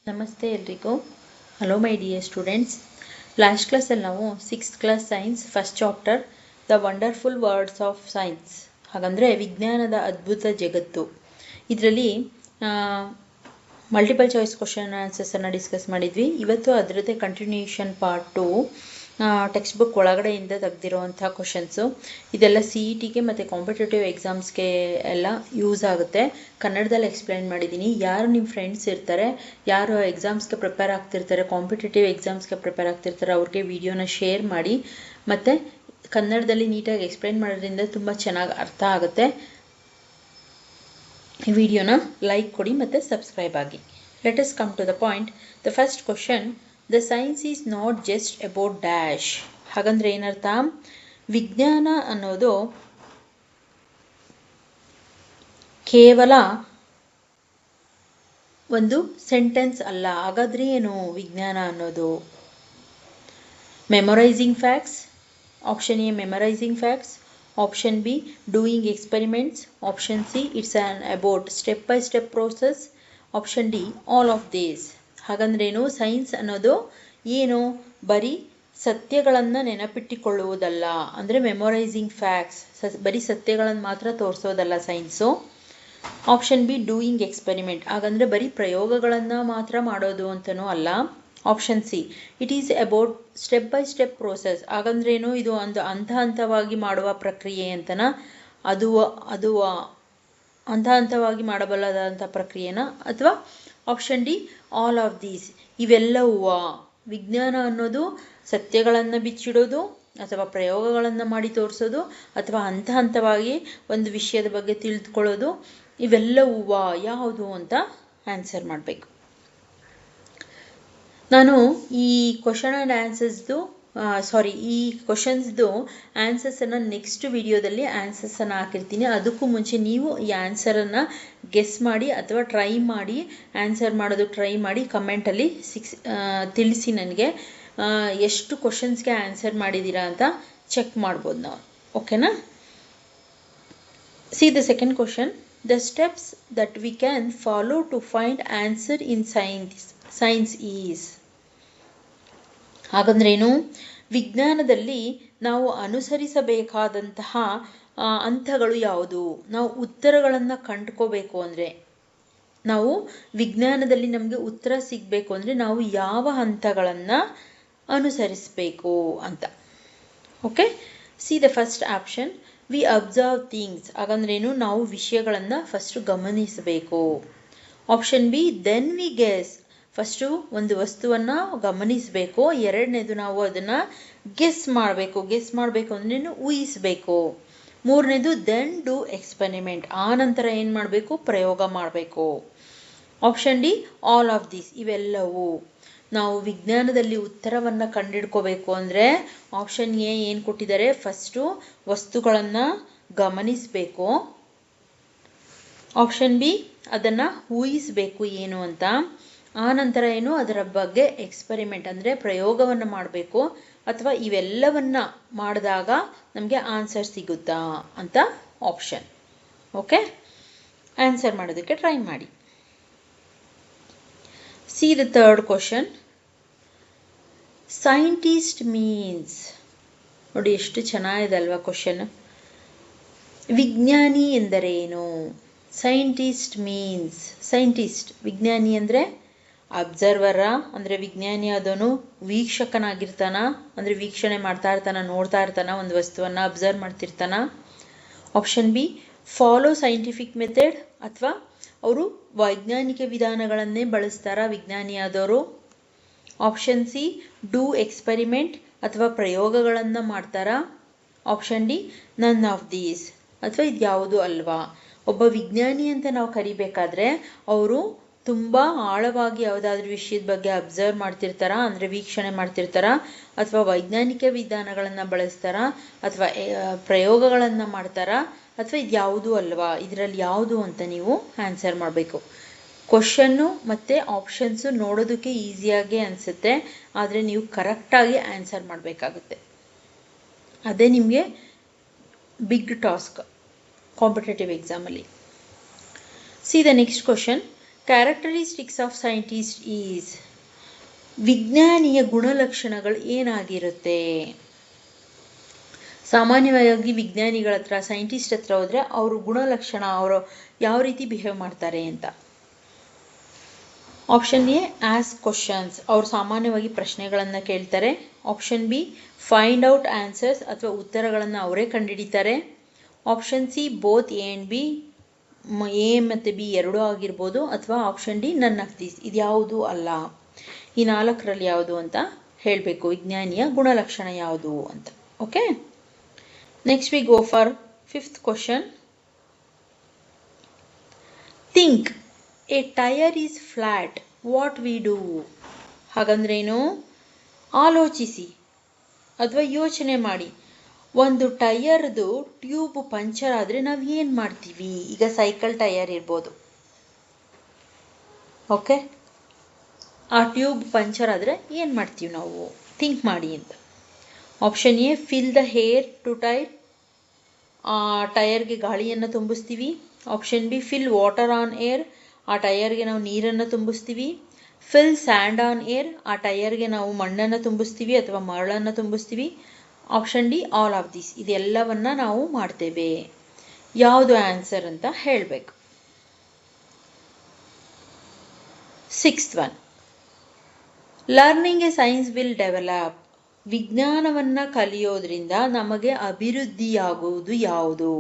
ನಮಸ್ತೆ ಎಲ್ರಿಗೂ. Hello my dear students. Last ಕ್ಲಾಸಲ್ಲಿ ನಾವು 6th class science first chapter the wonderful words of science, ಹಾಗಂದರೆ ವಿಜ್ಞಾನದ ಅದ್ಭುತ ಜಗತ್ತು, ಇದರಲ್ಲಿ ಮಲ್ಟಿಪಲ್ ಚಾಯ್ಸ್ ಕ್ವಶನ್ ಆನ್ಸರ್ಸನ್ನು ಡಿಸ್ಕಸ್ ಮಾಡಿದ್ವಿ. ಇವತ್ತು ಅದರದ್ದೇ ಕಂಟಿನ್ಯೂಷನ್ ಪಾರ್ಟ್ 2, ಟೆಕ್ಸ್ಟ್ ಬುಕ್ ಒಳಗಡೆಯಿಂದ ತೆಗೆದಿರೋವಂಥ ಕ್ವಶನ್ಸು. ಇದೆಲ್ಲ CETಗೆ ಮತ್ತು ಕಾಂಪಿಟೇಟಿವ್ ಎಕ್ಸಾಮ್ಸ್ಗೆ ಎಲ್ಲ ಯೂಸ್ ಆಗುತ್ತೆ. ಕನ್ನಡದಲ್ಲಿ ಎಕ್ಸ್ಪ್ಲೈನ್ ಮಾಡಿದ್ದೀನಿ. ಯಾರು ನಿಮ್ಮ ಫ್ರೆಂಡ್ಸ್ ಇರ್ತಾರೆ, ಯಾರು ಎಕ್ಸಾಮ್ಸ್ಗೆ ಪ್ರಿಪೇರ್ ಆಗ್ತಿರ್ತಾರೆ, ಕಾಂಪಿಟೇಟಿವ್ ಎಕ್ಸಾಮ್ಸ್ಗೆ ಪ್ರಿಪೇರ್ ಆಗ್ತಿರ್ತಾರೆ, ಅವ್ರಿಗೆ ವಿಡಿಯೋನ ಶೇರ್ ಮಾಡಿ. ಮತ್ತು ಕನ್ನಡದಲ್ಲಿ ನೀಟಾಗಿ ಎಕ್ಸ್ಪ್ಲೈನ್ ಮಾಡೋದ್ರಿಂದ ತುಂಬ ಚೆನ್ನಾಗಿ ಅರ್ಥ ಆಗುತ್ತೆ. ಈ ವಿಡಿಯೋನ ಲೈಕ್ ಕೊಡಿ ಮತ್ತು ಸಬ್ಸ್ಕ್ರೈಬ್ ಆಗಿ. Let us come to the point. The first question, the science is not just about dash. ಹಾಗಂದ್ರೆ ಏನರ್ಥ? ವಿಜ್ಞಾನ ಅನ್ನೋದು ಕೇವಲ ಒಂದು ಸೆಂಟೆನ್ಸ್ ಅಲ್ಲ. ಹಾಗಾದ್ರೆ ಏನು ವಿಜ್ಞಾನ ಅನ್ನೋದು? Memorizing facts. Option A memorizing facts, option B doing experiments, option C it's all about step by step process, option D all of these. ಹಾಗಂದ್ರೇನು? ಸೈನ್ಸ್ ಅನ್ನೋದು ಏನು? ಬರೀ ಸತ್ಯಗಳನ್ನು ನೆನಪಿಟ್ಟುಕೊಳ್ಳುವುದಲ್ಲ, ಅಂದರೆ ಮೆಮೊರೈಸಿಂಗ್ ಫ್ಯಾಕ್ಟ್ಸ್, ಬರೀ ಸತ್ಯಗಳನ್ನು ಮಾತ್ರ ತೋರಿಸೋದಲ್ಲ science. Option B doing experiment, ಹಾಗಂದರೆ ಬರೀ ಪ್ರಯೋಗಗಳನ್ನು ಮಾತ್ರ ಮಾಡೋದು ಅಂತನೂ ಅಲ್ಲ. Option C it is about step by step process, ಹಾಗಂದ್ರೇನು? ಇದು ಒಂದು ಹಂತ ಹಂತವಾಗಿ ಮಾಡುವ ಪ್ರಕ್ರಿಯೆ ಅಂತನ. ಅದು ಹಂತ ಹಂತವಾಗಿ ಮಾಡಬಲ್ಲದಂಥ ಪ್ರಕ್ರಿಯೆನ. ಅಥವಾ option D all of these, ಇವೆಲ್ಲವೂ. ವಿಜ್ಞಾನ ಅನ್ನೋದು ಸತ್ಯಗಳನ್ನು ಬಿಚ್ಚಿಡೋದು, ಅಥವಾ ಪ್ರಯೋಗಗಳನ್ನು ಮಾಡಿ ತೋರಿಸೋದು, ಅಥವಾ ಹಂತ ಹಂತವಾಗಿ ಒಂದು ವಿಷಯದ ಬಗ್ಗೆ ತಿಳಿದುಕೊಳ್ಳೋದು, ಇವೆಲ್ಲವೂ ಯಾವುದು ಅಂತ ಆನ್ಸರ್ ಮಾಡಬೇಕು. ನಾನು ಈ ಕ್ವಶನ್ ಆ್ಯಂಡ್ ಆನ್ಸರ್ಸ್ದು ಈ ಕ್ವಶನ್ಸ್ದು ಆನ್ಸರ್ಸನ್ನು ನೆಕ್ಸ್ಟ್ ವಿಡಿಯೋದಲ್ಲಿ ಆನ್ಸರ್ಸನ್ನು ಹಾಕಿರ್ತೀನಿ. ಅದಕ್ಕೂ ಮುಂಚೆ ನೀವು ಈ ಆನ್ಸರನ್ನು ಗೆಸ್ ಮಾಡಿ ಅಥವಾ ಟ್ರೈ ಮಾಡಿ, ಆನ್ಸರ್ ಮಾಡೋದಕ್ಕೆ ಟ್ರೈ ಮಾಡಿ. ಕಮೆಂಟಲ್ಲಿ ತಿಳಿಸಿ ನನಗೆ ಎಷ್ಟು ಕ್ವಶನ್ಸ್ಗೆ ಆನ್ಸರ್ ಮಾಡಿದ್ದೀರಾ ಅಂತ ಚೆಕ್ ಮಾಡ್ಬೋದು ನಾವು. ಓಕೆನಾ? See the second question, the steps that we can follow to find answer in science is. ಹಾಗಂದ್ರೇನು? ವಿಜ್ಞಾನದಲ್ಲಿ ನಾವು ಅನುಸರಿಸಬೇಕಾದಂತಹ ಹಂತಗಳು ಯಾವುದು? ನಾವು ಉತ್ತರಗಳನ್ನು ಕಂಡುಕೋಬೇಕು ಅಂದರೆ, ನಾವು ವಿಜ್ಞಾನದಲ್ಲಿ ನಮಗೆ ಉತ್ತರ ಸಿಗಬೇಕು ಅಂದರೆ ನಾವು ಯಾವ ಹಂತಗಳನ್ನು ಅನುಸರಿಸಬೇಕು ಅಂತ. Okay, see the first option, we observe things. ಹಾಗಂದ್ರೇನು? ನಾವು ವಿಷಯಗಳನ್ನು ಫಸ್ಟ್ ಗಮನಿಸಬೇಕು. Option B then we guess, first ಒಂದು ವಸ್ತುವನ್ನು ಗಮನಿಸಬೇಕು. ಎರಡನೇದು ನಾವು ಅದನ್ನು ಗೆಸ್ ಮಾಡಬೇಕು ಅಂದ್ರೇನು? ಊಹಿಸಬೇಕು. ಮೂರನೇದು ದೆನ್ ಡೂ ಎಕ್ಸ್ಪೆರಿಮೆಂಟ್, ಆ ನಂತರ ಏನು ಮಾಡಬೇಕು? ಪ್ರಯೋಗ ಮಾಡಬೇಕು. Option D all of these, ಇವೆಲ್ಲವೂ. ನಾವು ವಿಜ್ಞಾನದಲ್ಲಿ ಉತ್ತರವನ್ನು ಕಂಡುಹಿಡ್ಕೋಬೇಕು ಅಂದರೆ ಆಪ್ಷನ್ ಎ ಏನು ಕೊಟ್ಟಿದ್ದಾರೆ? ಫಸ್ಟು ವಸ್ತುಗಳನ್ನು ಗಮನಿಸಬೇಕು. ಆಪ್ಷನ್ ಬಿ ಅದನ್ನು ಊಹಿಸಬೇಕು ಏನು ಅಂತ. ಆ ನಂತರ ಏನು? ಅದರ ಬಗ್ಗೆ ಎಕ್ಸ್ಪೆರಿಮೆಂಟ್ ಅಂದರೆ ಪ್ರಯೋಗವನ್ನು ಮಾಡಬೇಕು. ಅಥವಾ ಇವೆಲ್ಲವನ್ನ ಮಾಡಿದಾಗ ನಮಗೆ ಆನ್ಸರ್ ಸಿಗುತ್ತಾ ಅಂತ ಆಪ್ಷನ್. ಓಕೆ, ಆನ್ಸರ್ ಮಾಡೋದಕ್ಕೆ ಟ್ರೈ ಮಾಡಿ. C the third question, scientist means. ನೋಡಿ ಎಷ್ಟು ಚೆನ್ನಾಗಿದೆ ಅಲ್ವಾ ಕ್ವಶನ್. ವಿಜ್ಞಾನಿ ಎಂದರೇನು? ಸೈಂಟಿಸ್ಟ್ ಮೀನ್ಸ್, ಸೈಂಟಿಸ್ಟ್ ವಿಜ್ಞಾನಿ ಅಂದರೆ ಅಬ್ಸರ್ವರ, ಅಂದರೆ ವಿಜ್ಞಾನಿ ಆದವನು ವೀಕ್ಷಕನಾಗಿರ್ತಾನ, ಅಂದರೆ ವೀಕ್ಷಣೆ ಮಾಡ್ತಾ ಇರ್ತಾನ, ನೋಡ್ತಾ ಇರ್ತಾನ, ಒಂದು ವಸ್ತುವನ್ನು ಅಬ್ಸರ್ವ್ ಮಾಡ್ತಿರ್ತಾನ. Option B follow scientific method, ಅಥವಾ ಅವರು ವೈಜ್ಞಾನಿಕ ವಿಧಾನಗಳನ್ನೇ ಬಳಸ್ತಾರ ವಿಜ್ಞಾನಿ ಆದವರು. ಆಪ್ಷನ್ ಸಿ ಡೂ ಎಕ್ಸ್ಪೆರಿಮೆಂಟ್, ಅಥವಾ ಪ್ರಯೋಗಗಳನ್ನು ಮಾಡ್ತಾರ. Option D none of these, ಅಥವಾ ಇದು ಯಾವುದು ಅಲ್ವಾ. ಒಬ್ಬ ವಿಜ್ಞಾನಿ ಅಂತ ನಾವು ಕರಿಬೇಕಾದ್ರೆ ಅವರು ತುಂಬ ಆಳವಾಗಿ ಯಾವುದಾದ್ರೂ ವಿಷಯದ ಬಗ್ಗೆ ಅಬ್ಸರ್ವ್ ಮಾಡ್ತಿರ್ತಾರ, ಅಂದರೆ ವೀಕ್ಷಣೆ ಮಾಡ್ತಿರ್ತಾರ, ಅಥವಾ ವೈಜ್ಞಾನಿಕ ವಿಧಾನಗಳನ್ನು ಬಳಸ್ತಾರ, ಅಥವಾ ಪ್ರಯೋಗಗಳನ್ನು ಮಾಡ್ತಾರ, ಅಥವಾ ಇದು ಯಾವುದು ಅಲ್ವಾ. ಇದರಲ್ಲಿ ಯಾವುದು ಅಂತ ನೀವು ಆನ್ಸರ್ ಮಾಡಬೇಕು. ಕ್ವಶನ್ನು ಮತ್ತು ಆಪ್ಷನ್ಸು ನೋಡೋದಕ್ಕೆ ಈಸಿಯಾಗಿ ಅನಿಸುತ್ತೆ, ಆದರೆ ನೀವು ಕರೆಕ್ಟಾಗಿ ಆನ್ಸರ್ ಮಾಡಬೇಕಾಗುತ್ತೆ. ಅದೇ ನಿಮಗೆ ಬಿಗ್ ಟಾಸ್ಕ್ ಕಾಂಪಿಟೇಟಿವ್ ಎಕ್ಸಾಮಲ್ಲಿ. See the next question, characteristics of scientist is, ವಿಜ್ಞಾನಿಯ ಗುಣಲಕ್ಷಣಗಳು ಏನಾಗಿರುತ್ತೆ? ಸಾಮಾನ್ಯವಾಗಿ ವಿಜ್ಞಾನಿಗಳ ಹತ್ರ, ಸೈಂಟಿಸ್ಟ್ ಹತ್ರ ಹೋದರೆ ಅವ್ರ ಗುಣಲಕ್ಷಣ, ಅವರು ಯಾವ ರೀತಿ ಬಿಹೇವ್ ಮಾಡ್ತಾರೆ ಅಂತ. ಆಪ್ಷನ್ ಎ, ಆಸ್ಕ್ ಕ್ವಶನ್ಸ್, ಅವ್ರು ಸಾಮಾನ್ಯವಾಗಿ ಪ್ರಶ್ನೆಗಳನ್ನು ಕೇಳ್ತಾರೆ. Option B, find out answers, ಅಥವಾ ಉತ್ತರಗಳನ್ನು ಅವರೇ ಕಂಡುಹಿಡಿತಾರೆ. Option C, both A and B, A ಮತ್ತು ಬಿ ಎರಡೂ ಆಗಿರ್ಬೋದು. ಅಥವಾ option D, none of these, ಇದು ಯಾವುದು ಅಲ್ಲ. ಈ ನಾಲ್ಕರಲ್ಲಿ ಯಾವುದು ಅಂತ ಹೇಳಬೇಕು, ವಿಜ್ಞಾನಿಯ ಗುಣಲಕ್ಷಣ ಯಾವುದು ಅಂತ. Okay, next we go for 5th question. Think a tyre is flat, what we do? ಹಾಗಂದ್ರೇನು? ಆಲೋಚಿಸಿ ಅಥವಾ ಯೋಚನೆ ಮಾಡಿ. ಒಂದು ಟೈರ್ದು ಟ್ಯೂಬ್ ಪಂಚರ್ ಆದರೆ ನಾವು ಏನು ಮಾಡ್ತೀವಿ? ಈಗ ಸೈಕಲ್ ಟೈರ್ ಇರ್ಬೋದು, ಓಕೆ, ಆ ಟ್ಯೂಬ್ ಪಂಚರ್ ಆದರೆ ಏನು ಮಾಡ್ತೀವಿ ನಾವು? ಥಿಂಕ್ ಮಾಡಿ ಅಂತ. Option A, fill the air to tyre, ಆ ಟೈರ್ಗೆ ಗಾಳಿಯನ್ನು ತುಂಬಿಸ್ತೀವಿ. Option B, fill water on air, ಆ ಟೈರ್ಗೆ ನಾವು ನೀರನ್ನು ತುಂಬಿಸ್ತೀವಿ. ಫಿಲ್ ಸ್ಯಾಂಡ್ ಆನ್ ಏರ್, ಆ ಟೈರ್ಗೆ ನಾವು ಮಣ್ಣನ್ನು ತುಂಬಿಸ್ತೀವಿ ಅಥವಾ ಮರಳನ್ನು ತುಂಬಿಸ್ತೀವಿ. Option D, all of this, ಇದೆಲ್ಲವನ್ನ ನಾವು ಮಾಡ್ತೇವೆ. ಯಾವುದು ಆನ್ಸರ್ ಅಂತ ಹೇಳಬೇಕು. 6th one, learning a science will develop, ವಿಜ್ಞಾನವನ್ನು ಕಲಿಯೋದ್ರಿಂದ ನಮಗೆ ಅಭಿವೃದ್ಧಿಯಾಗುವುದು ಯಾವುದು?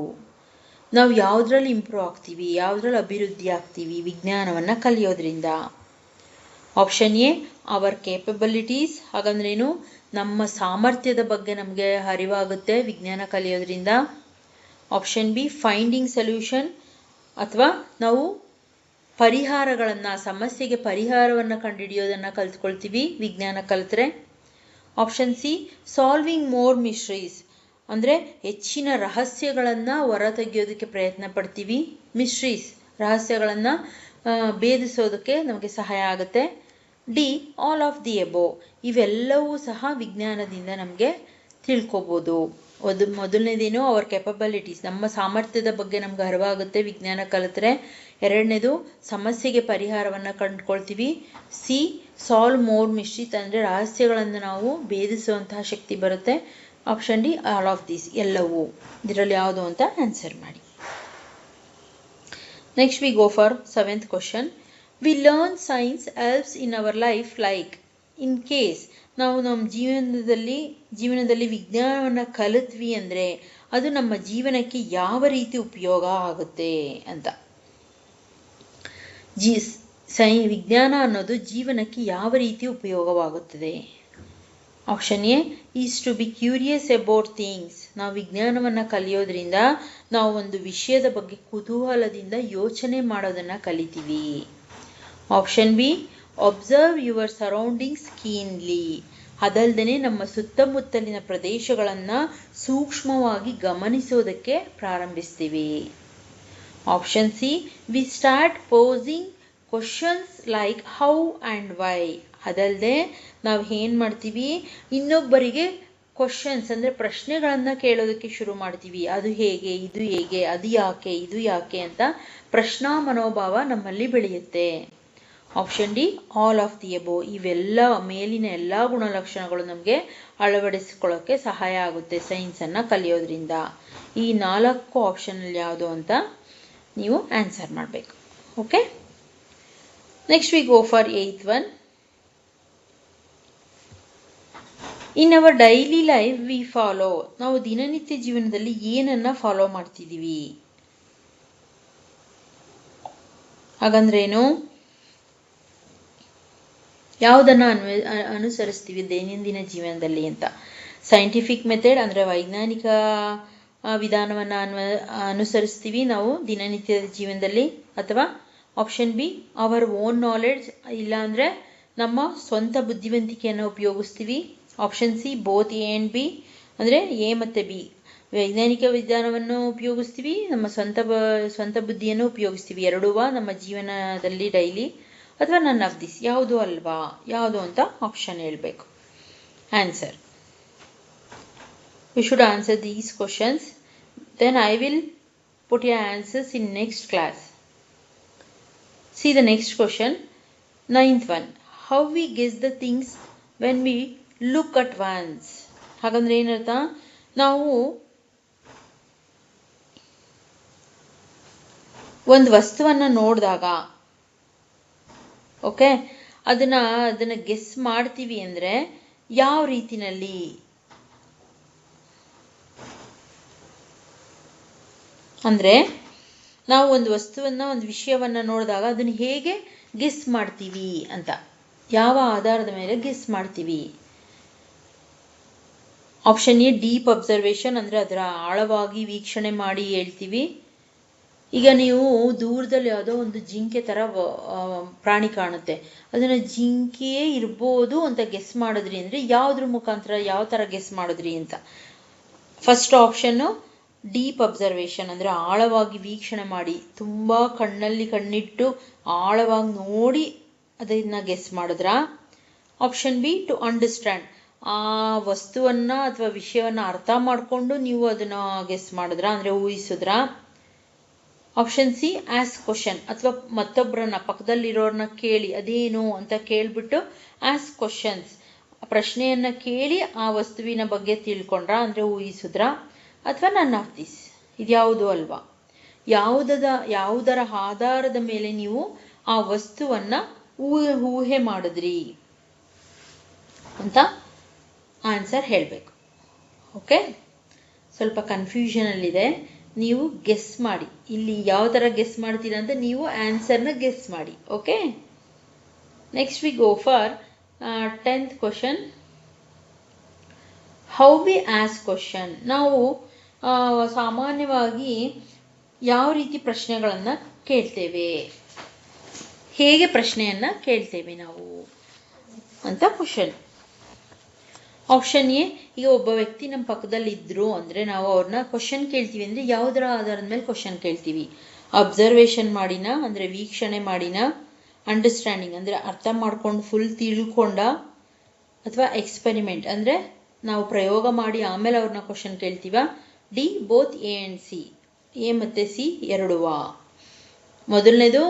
ನಾವು ಯಾವುದ್ರಲ್ಲಿ ಇಂಪ್ರೂವ್ ಆಗ್ತೀವಿ, ಯಾವುದ್ರಲ್ಲಿ ಅಭಿವೃದ್ಧಿ ಆಗ್ತೀವಿ ವಿಜ್ಞಾನವನ್ನು ಕಲಿಯೋದ್ರಿಂದ? ಆಪ್ಷನ್ ಎ, ಅವರ್ ಕೇಪಬಿಲಿಟೀಸ್, ಹಾಗಂದ್ರೇನು? ನಮ್ಮ ಸಾಮರ್ಥ್ಯದ ಬಗ್ಗೆ ನಮಗೆ ಅರಿವಾಗುತ್ತೆ ವಿಜ್ಞಾನ ಕಲಿಯೋದ್ರಿಂದ. ಆಪ್ಷನ್ ಬಿ, ಫೈಂಡಿಂಗ್ ಸೊಲ್ಯೂಷನ್, ಅಥವಾ ನಾವು ಪರಿಹಾರಗಳನ್ನು, ಸಮಸ್ಯೆಗೆ ಪರಿಹಾರವನ್ನು ಕಂಡುಹಿಡಿಯೋದನ್ನು ಕಲ್ತ್ಕೊಳ್ತೀವಿ ವಿಜ್ಞಾನ ಕಲಿತ್ರೆ. Option C, solving more mysteries, ಅಂದರೆ ಹೆಚ್ಚಿನ ರಹಸ್ಯಗಳನ್ನು ಹೊರತೆಗೆಯೋದಕ್ಕೆ ಪ್ರಯತ್ನ ಪಡ್ತೀವಿ. ಮಿಸ್ಟ್ರೀಸ್, ರಹಸ್ಯಗಳನ್ನು ಭೇದಿಸೋದಕ್ಕೆ ನಮಗೆ ಸಹಾಯ ಆಗುತ್ತೆ. D, all of the above, ಇವೆಲ್ಲವೂ ಸಹ ವಿಜ್ಞಾನದಿಂದ ನಮಗೆ ತಿಳ್ಕೊಬೋದು. ಮೊದಲನೇದೇನು, ಅವರ್ ಕೆಪಬಿಲಿಟೀಸ್, ನಮ್ಮ ಸಾಮರ್ಥ್ಯದ ಬಗ್ಗೆ ನಮ್ಗೆ ಅರಿವಾಗುತ್ತೆ ವಿಜ್ಞಾನ ಕಲಿತ್ರೆ. ಎರಡನೇದು, ಸಮಸ್ಯೆಗೆ ಪರಿಹಾರವನ್ನು ಕಂಡುಕೊಳ್ತೀವಿ. ಸಿ, ಸಾಲ್ವ್ ಮೋರ್ ಮಿಸ್ಟ್ರೀಸ್, ಅಂದರೆ ರಹಸ್ಯಗಳನ್ನು ನಾವು ಭೇದಿಸುವಂತಹ ಶಕ್ತಿ ಬರುತ್ತೆ. Option D, all of these, ಎಲ್ಲವೂ. ಇದರಲ್ಲಿ ಯಾವುದು ಅಂತ ಆನ್ಸರ್ ಮಾಡಿ. Next we go for 7th question. We learn science helps in our life like, in case ನಾವು ನಮ್ಮ ಜೀವನದಲ್ಲಿ ವಿಜ್ಞಾನವನ್ನು ಕಲಿತ್ವಿ ಅಂದರೆ ಅದು ನಮ್ಮ ಜೀವನಕ್ಕೆ ಯಾವ ರೀತಿ ಉಪಯೋಗ ಆಗುತ್ತೆ ಅಂತ. ವಿಜ್ಞಾನ ಅನ್ನೋದು ಜೀವನಕ್ಕೆ ಯಾವ ರೀತಿ ಉಪಯೋಗವಾಗುತ್ತದೆ? Option A, is to be curious about things, ನಾವು ವಿಜ್ಞಾನವನ್ನು ಕಲಿಯೋದ್ರಿಂದ ನಾವು ಒಂದು ವಿಷಯದ ಬಗ್ಗೆ ಕುತೂಹಲದಿಂದ ಯೋಚನೆ ಮಾಡೋದನ್ನು ಕಲಿತೀವಿ. Option B, observe your surroundings keenly, ಅದಲ್ಲದೆ ನಮ್ಮ ಸುತ್ತಮುತ್ತಲಿನ ಪ್ರದೇಶಗಳನ್ನು ಸೂಕ್ಷ್ಮವಾಗಿ ಗಮನಿಸೋದಕ್ಕೆ ಪ್ರಾರಂಭಿಸ್ತೀವಿ. Option C, we start posing questions like how and why, ಅದಲ್ಲದೆ ನಾವು ಏನು ಮಾಡ್ತೀವಿ, ಇನ್ನೊಬ್ಬರಿಗೆ ಕ್ವಶನ್ಸ್ ಅಂದರೆ ಪ್ರಶ್ನೆಗಳನ್ನು ಕೇಳೋದಕ್ಕೆ ಶುರು ಮಾಡ್ತೀವಿ. ಅದು ಹೇಗೆ, ಇದು ಹೇಗೆ, ಅದು ಯಾಕೆ, ಇದು ಯಾಕೆ ಅಂತ ಪ್ರಶ್ನಾ ಮನೋಭಾವ ನಮ್ಮಲ್ಲಿ ಬೆಳೆಯುತ್ತೆ. Option D, all of the above, ಇವೆಲ್ಲ ಮೇಲಿನ ಎಲ್ಲ ಗುಣಲಕ್ಷಣಗಳು ನಮಗೆ ಅಳವಡಿಸಿಕೊಳ್ಳೋಕ್ಕೆ ಸಹಾಯ ಆಗುತ್ತೆ ಸೈನ್ಸನ್ನು ಕಲಿಯೋದ್ರಿಂದ. ಈ 4 ಆಪ್ಷನಲ್ಲಿ ಯಾವುದು ಅಂತ ನೀವು ಆನ್ಸರ್ ಮಾಡಬೇಕು. Okay, next we go for 8th one. In our daily life we follow, ನಾವು ದಿನನಿತ್ಯ ಜೀವನದಲ್ಲಿ ಏನನ್ನ ಫಾಲೋ ಮಾಡ್ತಿದ್ದೀವಿ? ಹಾಗಂದ್ರೇನು? ಯಾವುದನ್ನು ಅನುಸರಿಸ್ತೀವಿ ದೈನಂದಿನ ಜೀವನದಲ್ಲಿ ಅಂತ. ಸೈಂಟಿಫಿಕ್ ಮೆಥಡ್ ಅಂದರೆ ವೈಜ್ಞಾನಿಕ ವಿಧಾನವನ್ನು ಅನುಸರಿಸ್ತೀವಿ ನಾವು ದಿನನಿತ್ಯದ ಜೀವನದಲ್ಲಿ. ಅಥವಾ option B, our own knowledge, ಇಲ್ಲಾಂದರೆ ನಮ್ಮ ಸ್ವಂತ ಬುದ್ಧಿವಂತಿಕೆಯನ್ನು ಉಪಯೋಗಿಸ್ತೀವಿ. Option C, both A and B, ಅಂದರೆ ಎ ಮತ್ತು ಬಿ, ವೈಜ್ಞಾನಿಕ ವಿಧಾನವನ್ನು ಉಪಯೋಗಿಸ್ತೀವಿ, ನಮ್ಮ ಸ್ವಂತ ಬುದ್ಧಿಯನ್ನು ಉಪಯೋಗಿಸ್ತೀವಿ. ಎರಡೂ ನಮ್ಮ ಜೀವನದಲ್ಲಿ ಡೈಲಿ. ಅಥವಾ ನನ್ ಆಫ್ ದಿಸ್, ಯಾವುದು ಅಲ್ವಾ, ಯಾವುದು ಅಂತ ಆಪ್ಷನ್ ಹೇಳಬೇಕು. Answer, you should answer these questions, then I will put your answers in next class. See the next question, 9th one. How we guess the things when we look at once. ಹಾಗಂದ್ರೆ ಏನರ್ಥ, ನಾವು ಒಂದು ವಸ್ತುವನ್ನು ನೋಡಿದಾಗ okay ಅದನ್ನ guess ಮಾಡ್ತೀವಿ ಅಂದರೆ ಯಾವ ರೀತಿನಲ್ಲಿ? ಅಂದರೆ ನಾವು ಒಂದು ವಸ್ತುವನ್ನು, ಒಂದು ವಿಷಯವನ್ನು ನೋಡಿದಾಗ ಅದನ್ನು ಹೇಗೆ ಗೆಸ್ ಮಾಡ್ತೀವಿ ಅಂತ, ಯಾವ ಆಧಾರದ ಮೇಲೆ ಗೆಸ್ ಮಾಡ್ತೀವಿ? ಆಪ್ಷನ್ ಎ ಡೀಪ್ ಅಬ್ಸರ್ವೇಷನ್, ಅಂದರೆ ಅದರ ಆಳವಾಗಿ ವೀಕ್ಷಣೆ ಮಾಡಿ ಹೇಳ್ತೀವಿ. ಈಗ ನೀವು ದೂರದಲ್ಲಿ ಯಾವುದೋ ಒಂದು ಜಿಂಕೆ ಥರ ಪ್ರಾಣಿ ಕಾಣುತ್ತೆ, ಅದನ್ನು ಜಿಂಕೆಯೇ ಇರ್ಬೋದು ಅಂತ ಗೆಸ್ ಮಾಡಿದ್ರಿ ಅಂದರೆ ಯಾವುದ್ರ ಮುಖಾಂತರ, ಯಾವ ಥರ ಗೆಸ್ ಮಾಡಿದ್ರಿ ಅಂತ. ಫಸ್ಟ್ ಆಪ್ಷನ್ನು ಡೀಪ್ ಅಬ್ಸರ್ವೇಷನ್, ಅಂದರೆ ಆಳವಾಗಿ ವೀಕ್ಷಣೆ ಮಾಡಿ, ತುಂಬ ಕಣ್ಣಲ್ಲಿ ಕಣ್ಣಿಟ್ಟು ಆಳವಾಗಿ ನೋಡಿ ಅದನ್ನು ಗೆಸ್ ಮಾಡಿದ್ರ. ಆಪ್ಷನ್ ಬಿ ಟು ಅಂಡರ್ಸ್ಟ್ಯಾಂಡ್, ಆ ವಸ್ತುವನ್ನು ಅಥವಾ ವಿಷಯವನ್ನು ಅರ್ಥ ಮಾಡಿಕೊಂಡು ನೀವು ಅದನ್ನು ಗೆಸ್ ಮಾಡಿದ್ರ, ಅಂದರೆ ಊಹಿಸಿದ್ರ. ಆಪ್ಷನ್ ಸಿ ಆಸ್ ಕ್ವಶನ್, ಅಥವಾ ಮತ್ತೊಬ್ಬರನ್ನ, ಪಕ್ಕದಲ್ಲಿರೋರನ್ನ ಕೇಳಿ ಅದೇನು ಅಂತ ಕೇಳಿಬಿಟ್ಟು ಆಸ್ ಕ್ವಶನ್ಸ್, ಪ್ರಶ್ನೆಯನ್ನು ಕೇಳಿ ಆ ವಸ್ತುವಿನ ಬಗ್ಗೆ ತಿಳ್ಕೊಂಡ್ರ, ಅಂದರೆ ಊಹಿಸಿದ್ರ. ಅಥವಾ ನನ್ ಆಫ್ ದಿಸ್, ಇದ್ಯಾವುದು ಅಲ್ವಾ? ಯಾವುದರ ಆಧಾರದ ಮೇಲೆ ನೀವು ಆ ವಸ್ತುವನ್ನು ಊಹೆ ಮಾಡಿದ್ರಿ ಅಂತ ಆನ್ಸರ್ ಹೇಳಬೇಕು. ಓಕೆ, ಸ್ವಲ್ಪ ಕನ್ಫ್ಯೂಷನಲ್ಲಿದೆ, ನೀವು ಗೆಸ್ ಮಾಡಿ. ಇಲ್ಲಿ ಯಾವ ಥರ ಗೆಸ್ ಮಾಡ್ತೀರಾ ಅಂತ ನೀವು ಆನ್ಸರ್ನ ಗೆಸ್ ಮಾಡಿ. Okay, next we go for 10th question. How we as question. ನಾವು ಸಾಮಾನ್ಯವಾಗಿ ಯಾವ ರೀತಿ ಪ್ರಶ್ನೆಗಳನ್ನು ಕೇಳ್ತೇವೆ, ಹೇಗೆ ಪ್ರಶ್ನೆಯನ್ನು ಕೇಳ್ತೇವೆ ನಾವು ಅಂತ ಕ್ವಶನ್. ಆಪ್ಷನ್ ಎ, ಈಗ ಒಬ್ಬ ವ್ಯಕ್ತಿ ನಮ್ಮ ಪಕ್ಕದಲ್ಲಿ ಇದ್ರು ಅಂದರೆ ನಾವು ಅವ್ರನ್ನ ಕ್ವಶನ್ ಕೇಳ್ತೀವಿ ಅಂದರೆ ಯಾವುದರ ಆಧಾರದ ಮೇಲೆ ಕ್ವಶನ್ ಕೇಳ್ತೀವಿ? ಅಬ್ಸರ್ವೇಷನ್ ಮಾಡಿನ, ಅಂದರೆ ವೀಕ್ಷಣೆ ಮಾಡಿನ, ಅಂಡರ್ಸ್ಟ್ಯಾಂಡಿಂಗ್ ಅಂದರೆ ಅರ್ಥ ಮಾಡ್ಕೊಂಡು ಫುಲ್ ತಿಳ್ಕೊಂಡ, ಅಥವಾ ಎಕ್ಸ್ಪೆರಿಮೆಂಟ್ ಅಂದರೆ ನಾವು ಪ್ರಯೋಗ ಮಾಡಿ ಆಮೇಲೆ ಅವ್ರನ್ನ ಕ್ವಶನ್ ಕೇಳ್ತೀವ. D both A and C, A ಮತ್ತು ಸಿ ಎರಡುವಾ? ಮೊದಲನೇದು,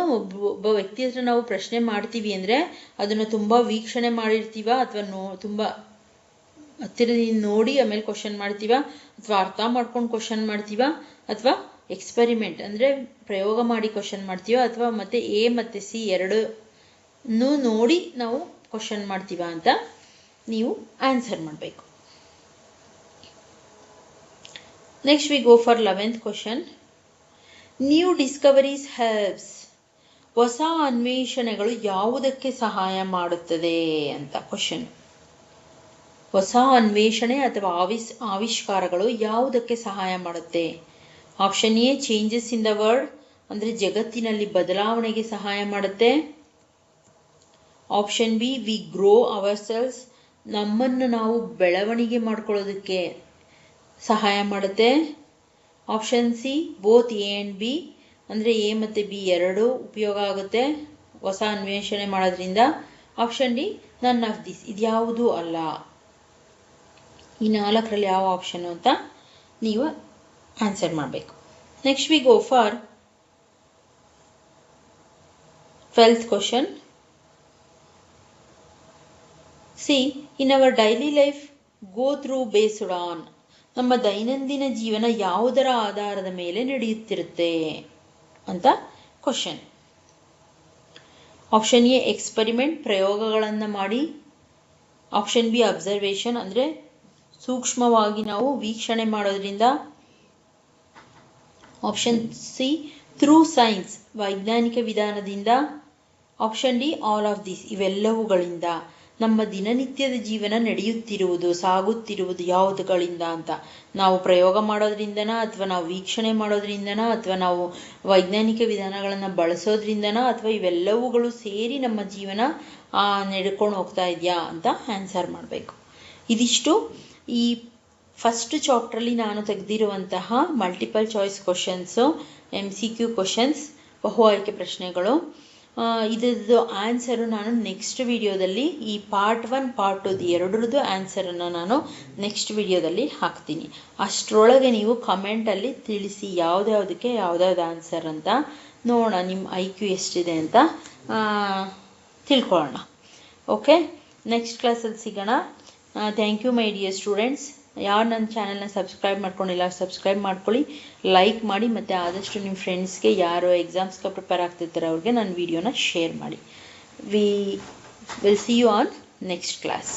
ಒಬ್ಬ ವ್ಯಕ್ತಿ ಹತ್ರ ನಾವು ಪ್ರಶ್ನೆ ಮಾಡ್ತೀವಿ ಅಂದರೆ ಅದನ್ನು ತುಂಬ ವೀಕ್ಷಣೆ ಮಾಡಿರ್ತೀವ, ಅಥವಾ ತುಂಬ ಹತ್ತಿರದಿಂದ ನೋಡಿ ಆಮೇಲೆ ಕ್ವಶನ್ ಮಾಡ್ತೀವ, ಅಥವಾ ಅರ್ಥ ಮಾಡ್ಕೊಂಡು ಕ್ವಶನ್ ಮಾಡ್ತೀವ, ಅಥವಾ ಎಕ್ಸ್ಪೆರಿಮೆಂಟ್ ಅಂದರೆ ಪ್ರಯೋಗ ಮಾಡಿ ಕ್ವಶನ್ ಮಾಡ್ತೀವ, ಅಥವಾ ಮತ್ತೆ ಎ ಮತ್ತು ಸಿ ಎರಡನ್ನೂ ನೋಡಿ ನಾವು ಕ್ವಶನ್ ಮಾಡ್ತೀವ ಅಂತ ನೀವು ಆನ್ಸರ್ ಮಾಡಬೇಕು. Next we go for 11th question. New discoveries helps. ಹೊಸ ಅನ್ವೇಷಣೆಗಳು ಯಾವುದಕ್ಕೆ ಸಹಾಯ ಮಾಡುತ್ತದೆ ಅಂತ ಕ್ವಶನ್. ಹೊಸ ಅನ್ವೇಷಣೆ ಅಥವಾ ಆವಿಷ್ಕಾರಗಳು ಯಾವುದಕ್ಕೆ ಸಹಾಯ ಮಾಡುತ್ತೆ? Option A changes in the world, ಅಂದರೆ ಜಗತ್ತಿನಲ್ಲಿ ಬದಲಾವಣೆಗೆ ಸಹಾಯ ಮಾಡುತ್ತೆ. Option B we grow ourselves, ನಮ್ಮನ್ನು ನಾವು ಬೆಳವಣಿಗೆ ಮಾಡ್ಕೊಳ್ಳೋದಕ್ಕೆ ಸಹಾಯ ಮಾಡುತ್ತೆ. Option C both A and B, ಅಂದರೆ ಎ ಮತ್ತು ಬಿ ಎರಡೂ ಉಪಯೋಗ ಆಗುತ್ತೆ ಹೊಸ ಅನ್ವೇಷಣೆ ಮಾಡೋದ್ರಿಂದ. Option D none of this, ಇದ್ಯಾವುದೂ ಅಲ್ಲ. ಈ 4ರಲ್ಲಿ ಯಾವ ಆಪ್ಷನ್ ಅಂತ ನೀವು ಆನ್ಸರ್ ಮಾಡಬೇಕು. Next we go for 12th question. See in our daily life go through based on, ನಮ್ಮ ದೈನಂದಿನ ಜೀವನ ಯಾವುದರ ಆಧಾರದ ಮೇಲೆ ನಡೆಯುತ್ತಿರುತ್ತೆ ಅಂತ ಕ್ವಶನ್. ಆಪ್ಷನ್ ಎ ಎಕ್ಸ್ಪೆರಿಮೆಂಟ್, ಪ್ರಯೋಗಗಳನ್ನು ಮಾಡಿ. ಆಪ್ಷನ್ ಬಿ ಅಬ್ಸರ್ವೇಷನ್, ಅಂದರೆ ಸೂಕ್ಷ್ಮವಾಗಿ ನಾವು ವೀಕ್ಷಣೆ ಮಾಡೋದ್ರಿಂದ. ಆಪ್ಷನ್ ಸಿ ಥ್ರೂ ಸೈನ್ಸ್, ವೈಜ್ಞಾನಿಕ ವಿಧಾನದಿಂದ. Option D all of this, ಇವೆಲ್ಲವುಗಳಿಂದ. ನಮ್ಮ ದಿನನಿತ್ಯದ ಜೀವನ ನಡೆಯುತ್ತಿರುವುದು, ಸಾಗುತ್ತಿರುವುದು ಯಾವುದುಗಳಿಂದ ಅಂತ. ನಾವು ಪ್ರಯೋಗ ಮಾಡೋದ್ರಿಂದನ, ಅಥವಾ ನಾವು ವೀಕ್ಷಣೆ ಮಾಡೋದ್ರಿಂದನ, ಅಥವಾ ನಾವು ವೈಜ್ಞಾನಿಕ ವಿಧಾನಗಳನ್ನು ಬಳಸೋದ್ರಿಂದನ, ಅಥವಾ ಇವೆಲ್ಲವುಗಳು ಸೇರಿ ನಮ್ಮ ಜೀವನ ನಡ್ಕೊಂಡು ಹೋಗ್ತಾ ಇದೆಯಾ ಅಂತ ಆನ್ಸರ್ ಮಾಡಬೇಕು. ಇದಿಷ್ಟು ಈ ಫಸ್ಟ್ ಚಾಪ್ಟ್ರಲ್ಲಿ ನಾನು ತೆಗೆದಿರುವಂತಹ multiple choice questions, MCQ questions, ಬಹು ಆಯ್ಕೆ ಪ್ರಶ್ನೆಗಳು. ಇದ್ರದ್ದು ಆನ್ಸರು ನಾನು ನೆಕ್ಸ್ಟ್ ವಿಡಿಯೋದಲ್ಲಿ ಈ ಪಾರ್ಟ್ 1 ಪಾರ್ಟ್ 2 ಎರಡರದ್ದು ಆನ್ಸರನ್ನು ನಾನು ನೆಕ್ಸ್ಟ್ ವಿಡಿಯೋದಲ್ಲಿ ಹಾಕ್ತೀನಿ. ಅಷ್ಟರೊಳಗೆ ನೀವು ಕಮೆಂಟಲ್ಲಿ ತಿಳಿಸಿ ಯಾವುದ್ಯಾವುದಕ್ಕೆ ಯಾವುದ್ಯಾವ್ದು ಆನ್ಸರ್ ಅಂತ. ನೋಡೋಣ ನಿಮ್ಮ IQ ಎಷ್ಟಿದೆ ಅಂತ ತಿಳ್ಕೊಳ್ಳೋಣ. ಓಕೆ, ನೆಕ್ಸ್ಟ್ ಕ್ಲಾಸಲ್ಲಿ ಸಿಗೋಣ. Thank you my dear students. ಯಾರು ನನ್ನ ಚಾನಲ್ನ ಸಬ್ಸ್ಕ್ರೈಬ್ ಮಾಡ್ಕೊಂಡಿಲ್ಲ ಸಬ್ಸ್ಕ್ರೈಬ್ ಮಾಡ್ಕೊಳ್ಳಿ, ಲೈಕ್ ಮಾಡಿ, ಮತ್ತು ಆದಷ್ಟು ನಿಮ್ಮ ಫ್ರೆಂಡ್ಸ್ಗೆ ಯಾರು ಎಕ್ಸಾಮ್ಸ್ಗೆ ಪ್ರಿಪೇರ್ ಆಗ್ತಿರ್ತಾರೆ ಅವ್ರಿಗೆ ನನ್ನ ವಿಡಿಯೋನ ಶೇರ್ ಮಾಡಿ. We will see you on next class.